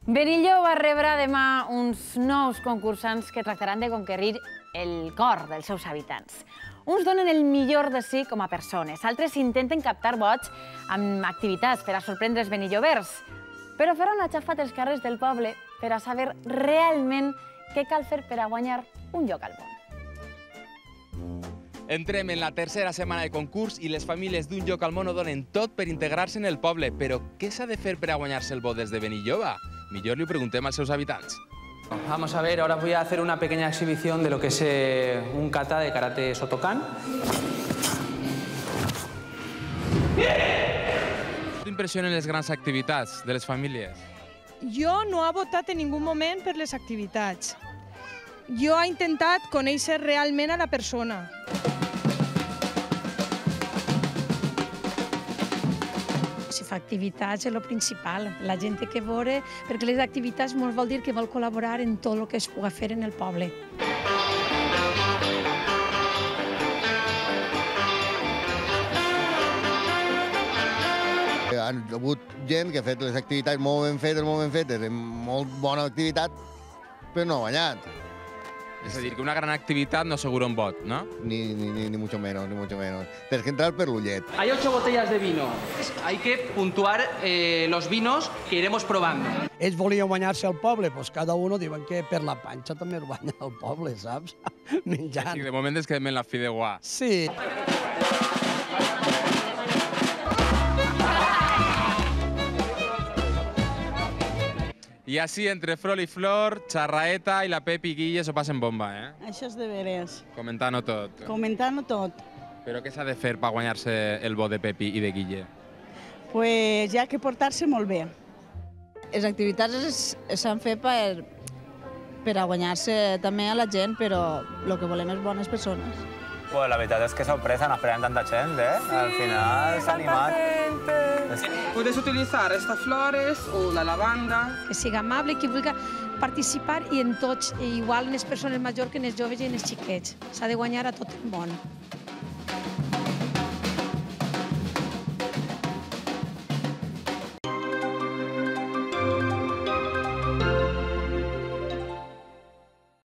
Benilloba va rebre demà uns nous concursants que tractaran de conquerir el cor dels seus habitants. Uns donen el millor de si com a persones, altres intenten captar vots amb activitats per a sorprendre els benillobers, però faran aixafat els carrers del poble per a saber realment què cal fer per a guanyar un lloc al món. Entrem en la tercera setmana de concurs i les famílies d'un lloc al món ho donen tot per integrar-se en el poble. Però què s'ha de fer per a guanyar-se el vot des de Benilloba? Millor li ho preguntem als seus habitants. Vamos a ver, ahora voy a hacer una pequeña exhibición de lo que es un kata de karate Shotokan. Què t'impressionen les grans activitats de les famílies? Jo no he votat en ningú moment per les activitats. Jo he intentat conèixer realment a la persona. Si fa activitats és el principal, la gent té que veure, perquè les activitats molt vol dir que vol col·laborar en tot el que es pugui fer en el poble. Ha hagut gent que ha fet les activitats molt ben fetes, amb molt bona activitat, però no ha guanyat. És a dir, que una gran activitat no assegura un vot, no? Ni mucho menos, ni mucho menos. Tens que entrar per l'ullet. Hay 8 botellas de vino. Hay que puntuar los vinos que iremos probando. Ells volien guanyar-se el poble, doncs cada un diuen que per la panxa també es guanya el poble, saps? Menjant. Sí, de moment es quedem en la fideuà. Sí. I així, entre Frol i Flor, Xarraeta i la Pepi i Guille s'ho passen bomba, eh? Això és de veres. Comentant-ho tot. Comentant-ho tot. Però què s'ha de fer per guanyar-se el vot de Pepi i de Guille? Pues hi ha que portar-se molt bé. Les activitats s'han fet per a guanyar-se també a la gent, però el que volem és bones persones. Pues la veritat és que sorpresa, no esperem tanta gent, eh? Al final s'ha animat. Puedes utilizar estas flores o la lavanda. Que siga amable, que vulgui participar i en tots, igual en les persones majors que en els joves i en els xiquets. S'ha de guanyar a tot el món.